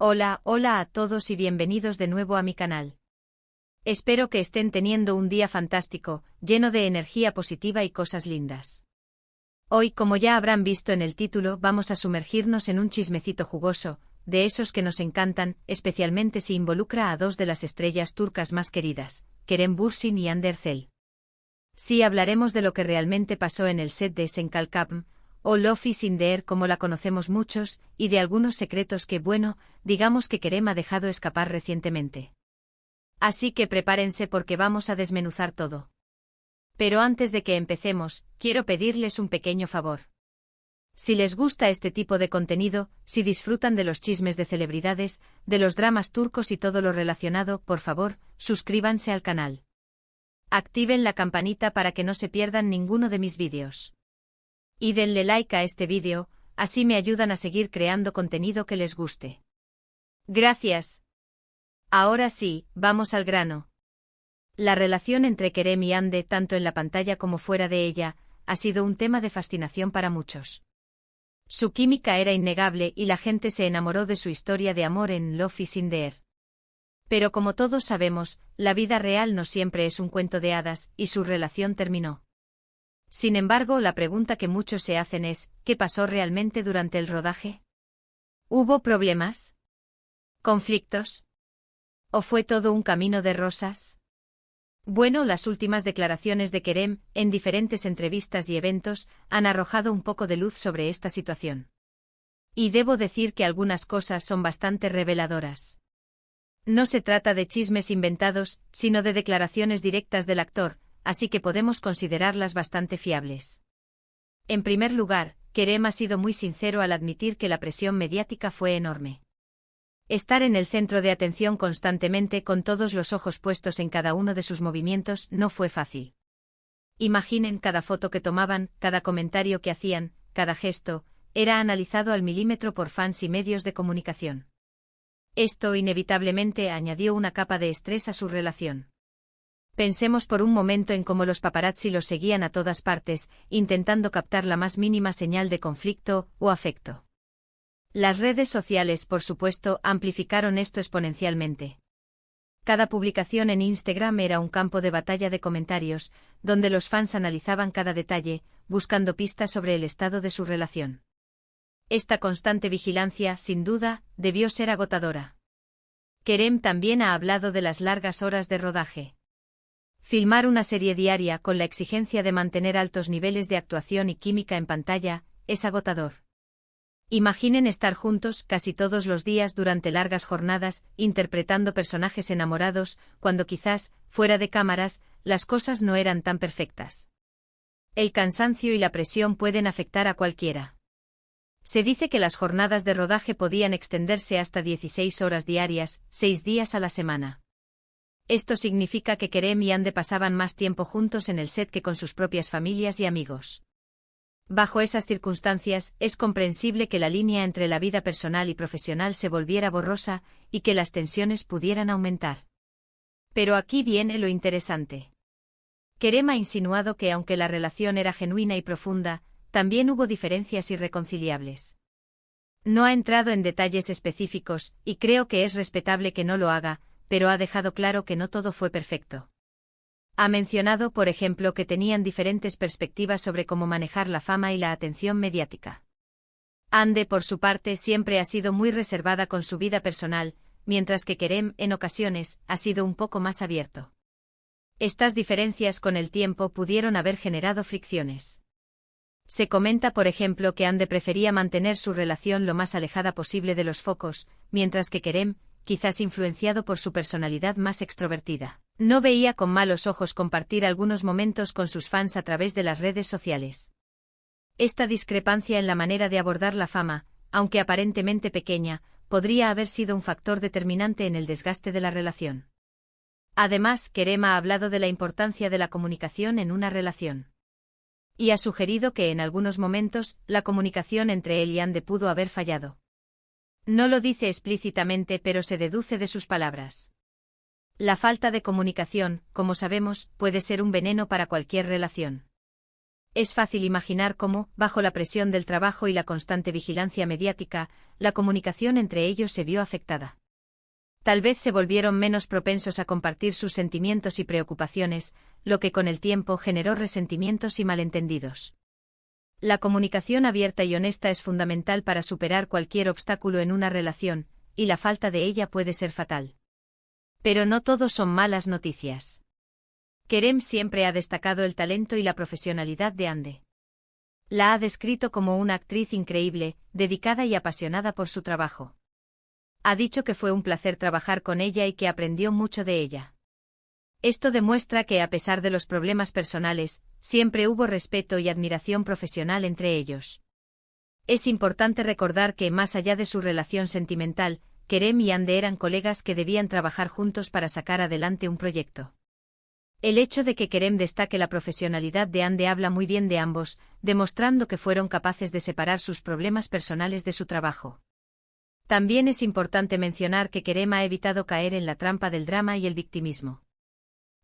Hola, hola a todos y bienvenidos de nuevo a mi canal. Espero que estén teniendo un día fantástico, lleno de energía positiva y cosas lindas. Hoy, como ya habrán visto en el título, vamos a sumergirnos en un chismecito jugoso, de esos que nos encantan, especialmente si involucra a dos de las estrellas turcas más queridas, Kerem Bürsin y Hande Erçel. Sí, hablaremos de lo que realmente pasó en el set de Senkalkapm, o Love is in the Air como la conocemos muchos, y de algunos secretos que, bueno, digamos que Kerem ha dejado escapar recientemente. Así que prepárense porque vamos a desmenuzar todo. Pero antes de que empecemos, quiero pedirles un pequeño favor. Si les gusta este tipo de contenido, si disfrutan de los chismes de celebridades, de los dramas turcos y todo lo relacionado, por favor, suscríbanse al canal. Activen la campanita para que no se pierdan ninguno de mis vídeos. Y denle like a este vídeo, así me ayudan a seguir creando contenido que les guste. Gracias. Ahora sí, vamos al grano. La relación entre Kerem y Hande, tanto en la pantalla como fuera de ella, ha sido un tema de fascinación para muchos. Su química era innegable y la gente se enamoró de su historia de amor en Love is in the Air. Pero como todos sabemos, la vida real no siempre es un cuento de hadas, y su relación terminó. Sin embargo, la pregunta que muchos se hacen es, ¿qué pasó realmente durante el rodaje? ¿Hubo problemas? ¿Conflictos? ¿O fue todo un camino de rosas? Bueno, las últimas declaraciones de Kerem, en diferentes entrevistas y eventos, han arrojado un poco de luz sobre esta situación. Y debo decir que algunas cosas son bastante reveladoras. No se trata de chismes inventados, sino de declaraciones directas del actor, así que podemos considerarlas bastante fiables. En primer lugar, Kerem ha sido muy sincero al admitir que la presión mediática fue enorme. Estar en el centro de atención constantemente con todos los ojos puestos en cada uno de sus movimientos no fue fácil. Imaginen cada foto que tomaban, cada comentario que hacían, cada gesto, era analizado al milímetro por fans y medios de comunicación. Esto inevitablemente añadió una capa de estrés a su relación. Pensemos por un momento en cómo los paparazzi los seguían a todas partes, intentando captar la más mínima señal de conflicto o afecto. Las redes sociales, por supuesto, amplificaron esto exponencialmente. Cada publicación en Instagram era un campo de batalla de comentarios, donde los fans analizaban cada detalle, buscando pistas sobre el estado de su relación. Esta constante vigilancia, sin duda, debió ser agotadora. Kerem también ha hablado de las largas horas de rodaje. Filmar una serie diaria con la exigencia de mantener altos niveles de actuación y química en pantalla es agotador. Imaginen estar juntos casi todos los días durante largas jornadas, interpretando personajes enamorados, cuando quizás, fuera de cámaras, las cosas no eran tan perfectas. El cansancio y la presión pueden afectar a cualquiera. Se dice que las jornadas de rodaje podían extenderse hasta 16 horas diarias, 6 días a la semana. Esto significa que Kerem y Hande pasaban más tiempo juntos en el set que con sus propias familias y amigos. Bajo esas circunstancias, es comprensible que la línea entre la vida personal y profesional se volviera borrosa, y que las tensiones pudieran aumentar. Pero aquí viene lo interesante. Kerem ha insinuado que aunque la relación era genuina y profunda, también hubo diferencias irreconciliables. No ha entrado en detalles específicos, y creo que es respetable que no lo haga, pero ha dejado claro que no todo fue perfecto. Ha mencionado, por ejemplo, que tenían diferentes perspectivas sobre cómo manejar la fama y la atención mediática. Hande, por su parte, siempre ha sido muy reservada con su vida personal, mientras que Kerem, en ocasiones, ha sido un poco más abierto. Estas diferencias con el tiempo pudieron haber generado fricciones. Se comenta, por ejemplo, que Hande prefería mantener su relación lo más alejada posible de los focos, mientras que Kerem, quizás influenciado por su personalidad más extrovertida, no veía con malos ojos compartir algunos momentos con sus fans a través de las redes sociales. Esta discrepancia en la manera de abordar la fama, aunque aparentemente pequeña, podría haber sido un factor determinante en el desgaste de la relación. Además, Kerem ha hablado de la importancia de la comunicación en una relación. Y ha sugerido que en algunos momentos, la comunicación entre él y Hande pudo haber fallado. No lo dice explícitamente, pero se deduce de sus palabras. La falta de comunicación, como sabemos, puede ser un veneno para cualquier relación. Es fácil imaginar cómo, bajo la presión del trabajo y la constante vigilancia mediática, la comunicación entre ellos se vio afectada. Tal vez se volvieron menos propensos a compartir sus sentimientos y preocupaciones, lo que con el tiempo generó resentimientos y malentendidos. La comunicación abierta y honesta es fundamental para superar cualquier obstáculo en una relación, y la falta de ella puede ser fatal. Pero no todo son malas noticias. Kerem siempre ha destacado el talento y la profesionalidad de Hande. La ha descrito como una actriz increíble, dedicada y apasionada por su trabajo. Ha dicho que fue un placer trabajar con ella y que aprendió mucho de ella. Esto demuestra que a pesar de los problemas personales, siempre hubo respeto y admiración profesional entre ellos. Es importante recordar que, más allá de su relación sentimental, Kerem y Hande eran colegas que debían trabajar juntos para sacar adelante un proyecto. El hecho de que Kerem destaque la profesionalidad de Hande habla muy bien de ambos, demostrando que fueron capaces de separar sus problemas personales de su trabajo. También es importante mencionar que Kerem ha evitado caer en la trampa del drama y el victimismo.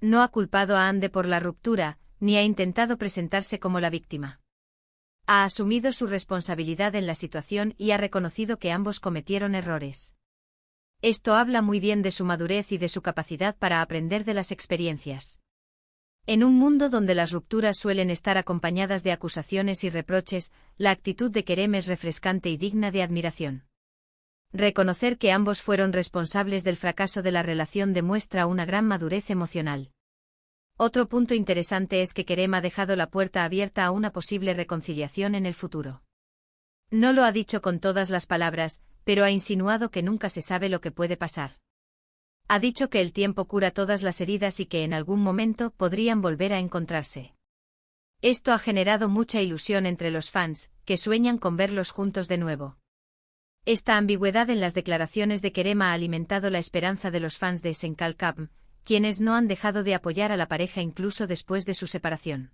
No ha culpado a Hande por la ruptura, ni ha intentado presentarse como la víctima. Ha asumido su responsabilidad en la situación y ha reconocido que ambos cometieron errores. Esto habla muy bien de su madurez y de su capacidad para aprender de las experiencias. En un mundo donde las rupturas suelen estar acompañadas de acusaciones y reproches, la actitud de Kerem es refrescante y digna de admiración. Reconocer que ambos fueron responsables del fracaso de la relación demuestra una gran madurez emocional. Otro punto interesante es que Kerem ha dejado la puerta abierta a una posible reconciliación en el futuro. No lo ha dicho con todas las palabras, pero ha insinuado que nunca se sabe lo que puede pasar. Ha dicho que el tiempo cura todas las heridas y que en algún momento podrían volver a encontrarse. Esto ha generado mucha ilusión entre los fans, que sueñan con verlos juntos de nuevo. Esta ambigüedad en las declaraciones de Kerem ha alimentado la esperanza de los fans de Senkalkam, quienes no han dejado de apoyar a la pareja incluso después de su separación.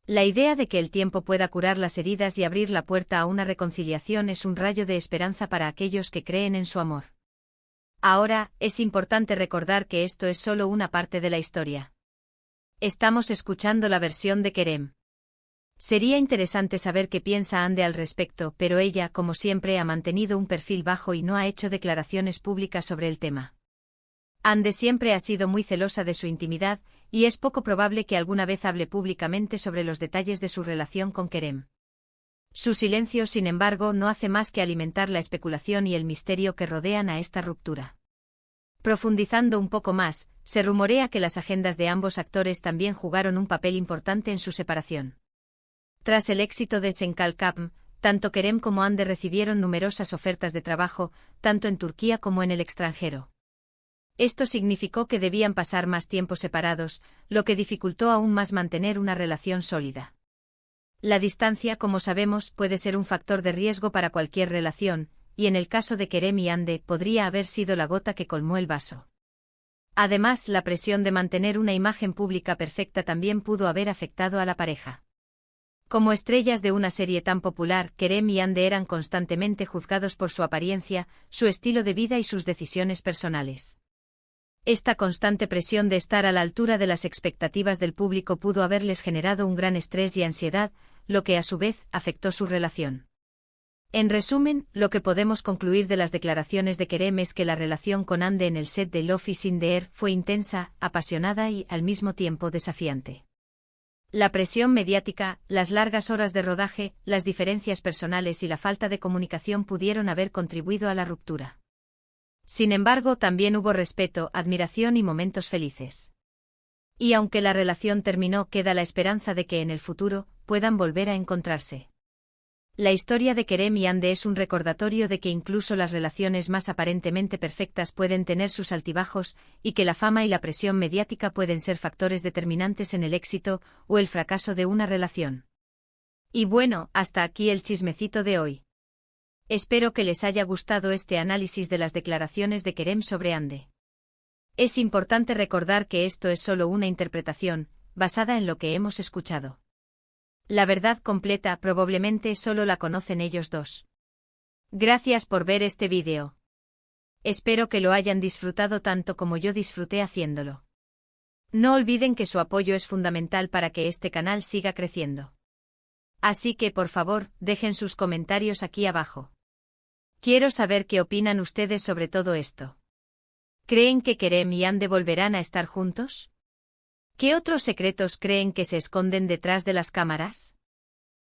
La idea de que el tiempo pueda curar las heridas y abrir la puerta a una reconciliación es un rayo de esperanza para aquellos que creen en su amor. Ahora, es importante recordar que esto es solo una parte de la historia. Estamos escuchando la versión de Kerem. Sería interesante saber qué piensa Hande al respecto, pero ella, como siempre, ha mantenido un perfil bajo y no ha hecho declaraciones públicas sobre el tema. Hande siempre ha sido muy celosa de su intimidad, y es poco probable que alguna vez hable públicamente sobre los detalles de su relación con Kerem. Su silencio, sin embargo, no hace más que alimentar la especulación y el misterio que rodean a esta ruptura. Profundizando un poco más, se rumorea que las agendas de ambos actores también jugaron un papel importante en su separación. Tras el éxito de Senkalkam, tanto Kerem como Hande recibieron numerosas ofertas de trabajo, tanto en Turquía como en el extranjero. Esto significó que debían pasar más tiempo separados, lo que dificultó aún más mantener una relación sólida. La distancia, como sabemos, puede ser un factor de riesgo para cualquier relación, y en el caso de Kerem y Hande podría haber sido la gota que colmó el vaso. Además, la presión de mantener una imagen pública perfecta también pudo haber afectado a la pareja. Como estrellas de una serie tan popular, Kerem y Hande eran constantemente juzgados por su apariencia, su estilo de vida y sus decisiones personales. Esta constante presión de estar a la altura de las expectativas del público pudo haberles generado un gran estrés y ansiedad, lo que a su vez afectó su relación. En resumen, lo que podemos concluir de las declaraciones de Kerem es que la relación con Hande en el set de Love is in the Air fue intensa, apasionada y, al mismo tiempo, desafiante. La presión mediática, las largas horas de rodaje, las diferencias personales y la falta de comunicación pudieron haber contribuido a la ruptura. Sin embargo, también hubo respeto, admiración y momentos felices. Y aunque la relación terminó, queda la esperanza de que en el futuro puedan volver a encontrarse. La historia de Kerem y Hande es un recordatorio de que incluso las relaciones más aparentemente perfectas pueden tener sus altibajos, y que la fama y la presión mediática pueden ser factores determinantes en el éxito o el fracaso de una relación. Y bueno, hasta aquí el chismecito de hoy. Espero que les haya gustado este análisis de las declaraciones de Kerem sobre Hande. Es importante recordar que esto es solo una interpretación, basada en lo que hemos escuchado. La verdad completa probablemente solo la conocen ellos dos. Gracias por ver este vídeo. Espero que lo hayan disfrutado tanto como yo disfruté haciéndolo. No olviden que su apoyo es fundamental para que este canal siga creciendo. Así que por favor, dejen sus comentarios aquí abajo. Quiero saber qué opinan ustedes sobre todo esto. ¿Creen que Kerem y Ande volverán a estar juntos? ¿Qué otros secretos creen que se esconden detrás de las cámaras?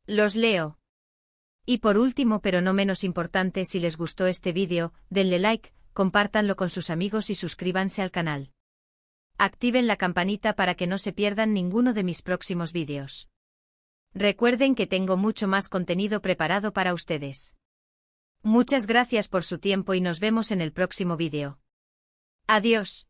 Los leo. Y por último pero no menos importante, si les gustó este vídeo, denle like, compártanlo con sus amigos y suscríbanse al canal. Activen la campanita para que no se pierdan ninguno de mis próximos vídeos. Recuerden que tengo mucho más contenido preparado para ustedes. Muchas gracias por su tiempo y nos vemos en el próximo vídeo. Adiós.